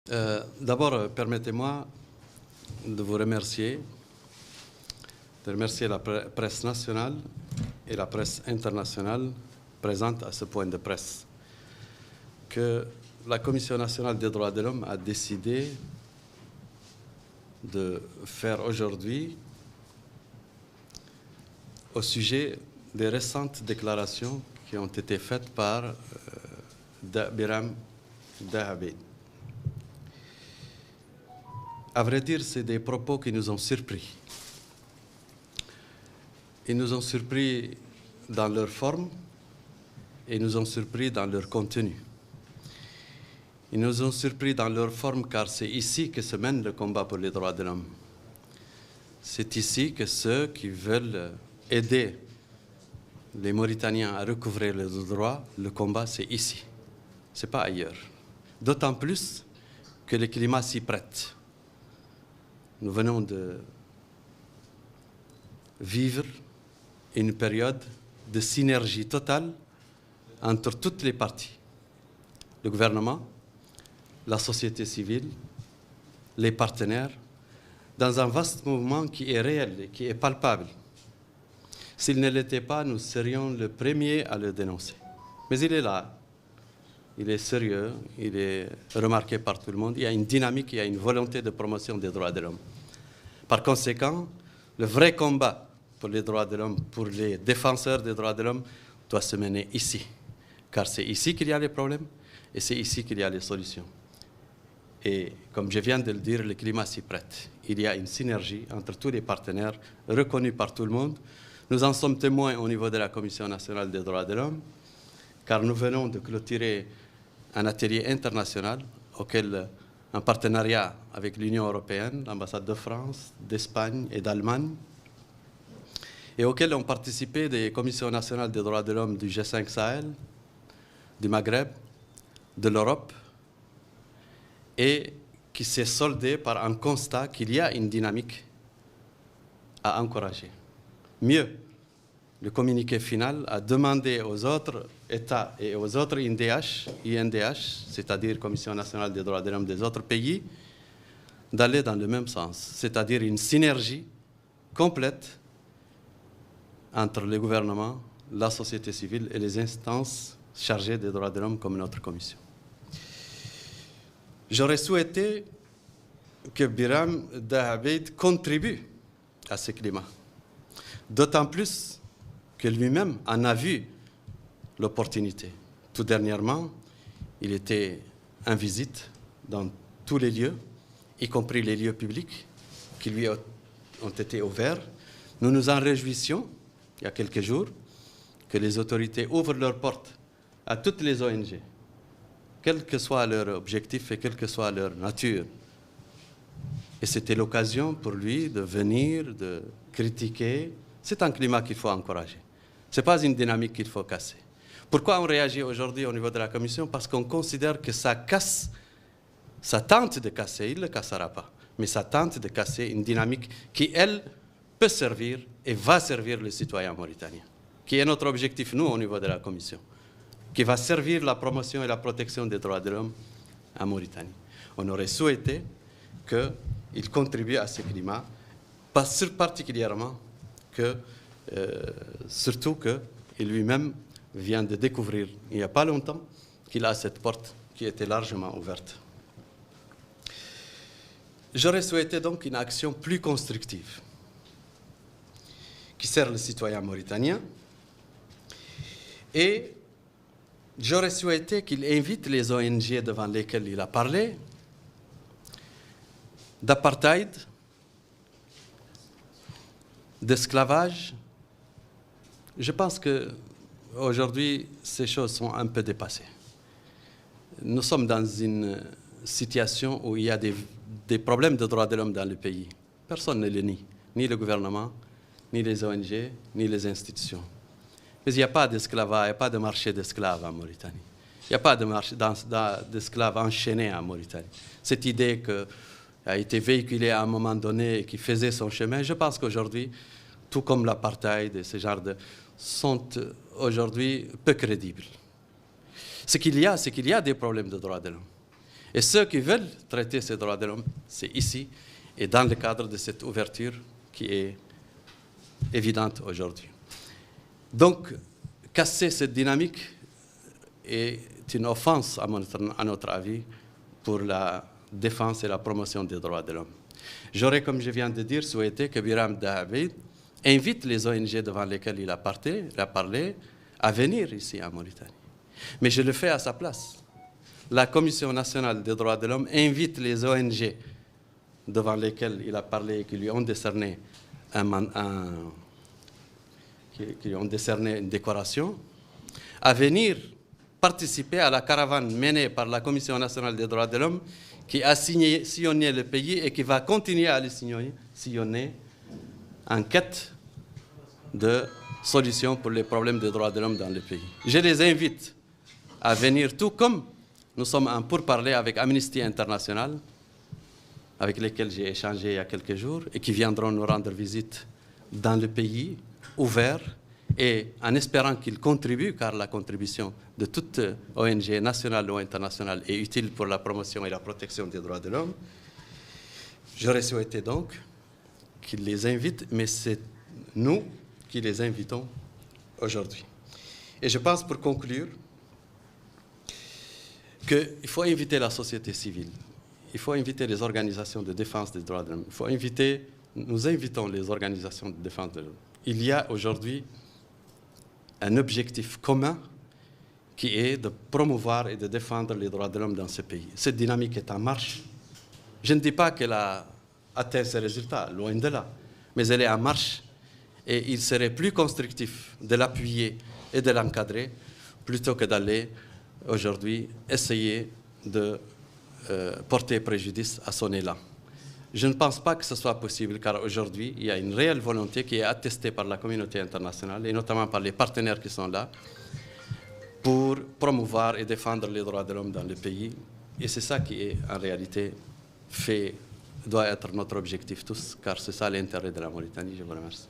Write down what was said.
D'abord, permettez-moi de vous remercier, la presse nationale et la presse internationale présente à ce point de presse, que la Commission nationale des droits de l'homme a décidé de faire aujourd'hui au sujet des récentes déclarations qui ont été faites par Biram Dahabed. À vrai dire, c'est des propos qui nous ont surpris. Ils nous ont surpris dans leur forme et nous ont surpris dans leur contenu. Ils nous ont surpris dans leur forme car c'est ici que se mène le combat pour les droits de l'homme. C'est ici que ceux qui veulent aider les Mauritaniens à recouvrer leurs droits, le combat c'est ici, c'est pas ailleurs. D'autant plus que le climat s'y prête. Nous venons de vivre une période de synergie totale entre toutes les parties. Le gouvernement, la société civile, les partenaires, dans un vaste mouvement qui est réel et qui est palpable. S'il ne l'était pas, nous serions les premiers à le dénoncer. Mais il est là, il est sérieux, il est remarqué par tout le monde. Il y a une dynamique, il y a une volonté de promotion des droits de l'homme. Par conséquent, le vrai combat pour les droits de l'homme, pour les défenseurs des droits de l'homme, doit se mener ici. Car c'est ici qu'il y a les problèmes et c'est ici qu'il y a les solutions. Et comme je viens de le dire, le climat s'y prête. Il y a une synergie entre tous les partenaires reconnus par tout le monde. Nous en sommes témoins au niveau de la Commission nationale des droits de l'homme, car nous venons de clôturer un atelier international auquel, en partenariat avec l'Union européenne, l'ambassade de France, d'Espagne et d'Allemagne, et auquel ont participé des commissions nationales des droits de l'homme du G5 Sahel, du Maghreb, de l'Europe, et qui s'est soldé par un constat qu'il y a une dynamique à encourager. Mieux, le communiqué final a demandé aux autres États et aux autres INDH, c'est-à-dire Commission nationale des droits de l'homme des autres pays, d'aller dans le même sens, c'est-à-dire une synergie complète entre le gouvernement, la société civile et les instances chargées des droits de l'homme comme notre commission. J'aurais souhaité que Biram Dahabed contribue à ce climat. D'autant plus que lui-même en a vu l'opportunité. Tout dernièrement, il était en visite dans tous les lieux, y compris les lieux publics qui lui ont été ouverts. Nous nous en réjouissions, il y a quelques jours, que les autorités ouvrent leurs portes à toutes les ONG, quel que soit leur objectif et quelle que soit leur nature. Et c'était l'occasion pour lui de venir, de critiquer. C'est un climat qu'il faut encourager. Ce n'est pas une dynamique qu'il faut casser. Pourquoi on réagit aujourd'hui au niveau de la Commission? Parce qu'on considère que ça casse, ça tente de casser, il ne le cassera pas, mais ça tente de casser une dynamique qui, elle, peut servir et va servir les citoyens mauritaniens, qui est notre objectif, nous, au niveau de la Commission, qui va servir la promotion et la protection des droits de l'homme en Mauritanie. On aurait souhaité qu'il contribue à ce climat, particulièrement surtout qu'il lui-même vient de découvrir, il n'y a pas longtemps, qu'il a cette porte qui était largement ouverte. J'aurais souhaité donc une action plus constructive, qui sert le citoyen mauritanien, et j'aurais souhaité qu'il invite les ONG devant lesquelles il a parlé, d'apartheid, d'esclavage. Je pense qu'aujourd'hui, ces choses sont un peu dépassées. Nous sommes dans une situation où il y a des problèmes de droits de l'homme dans le pays. Personne ne le nie, ni le gouvernement, ni les ONG, ni les institutions. Mais il n'y a pas d'esclavage, il n'y a pas de marché d'esclaves en Mauritanie. Il n'y a pas de marché d'esclaves enchaînés en Mauritanie. Cette idée qui a été véhiculée à un moment donné et qui faisait son chemin, je pense qu'aujourd'hui, tout comme l'apartheid et ce genre sont aujourd'hui peu crédibles. Ce qu'il y a, c'est qu'il y a des problèmes de droits de l'homme. Et ceux qui veulent traiter ces droits de l'homme, c'est ici, et dans le cadre de cette ouverture qui est évidente aujourd'hui. Donc, casser cette dynamique est une offense, à notre avis, pour la défense et la promotion des droits de l'homme. J'aurais, comme je viens de dire, souhaité que Biram Dahabid invite les ONG devant lesquelles il a parlé à venir ici en Mauritanie. Mais je le fais à sa place. La Commission nationale des droits de l'homme invite les ONG devant lesquelles il a parlé et qui lui ont décerné une décoration, à venir participer à la caravane menée par la Commission nationale des droits de l'homme qui a sillonné le pays et qui va continuer à le sillonner en quête de solutions pour les problèmes des droits de l'homme dans le pays. Je les invite à venir, tout comme nous sommes en pourparlers avec Amnesty International, avec lesquels j'ai échangé il y a quelques jours, et qui viendront nous rendre visite dans le pays, ouvert, et en espérant qu'ils contribuent, car la contribution de toute ONG nationale ou internationale est utile pour la promotion et la protection des droits de l'homme. J'aurais souhaité donc qu'ils les invitent, mais c'est nous qui les invitons aujourd'hui. Et je pense, pour conclure, qu'il faut inviter la société civile, il faut inviter les organisations de défense des droits de l'homme, nous invitons les organisations de défense de l'homme. Il y a aujourd'hui un objectif commun qui est de promouvoir et de défendre les droits de l'homme dans ce pays. Cette dynamique est en marche. Je ne dis pas qu'elle a atteint ses résultats, loin de là, mais elle est en marche et il serait plus constructif de l'appuyer et de l'encadrer plutôt que d'aller aujourd'hui essayer de porter préjudice à son élan. Je ne pense pas que ce soit possible, car aujourd'hui, il y a une réelle volonté qui est attestée par la communauté internationale, et notamment par les partenaires qui sont là, pour promouvoir et défendre les droits de l'homme dans le pays. Et c'est ça qui est, en réalité, doit être notre objectif tous, car c'est ça l'intérêt de la Mauritanie. Je vous remercie.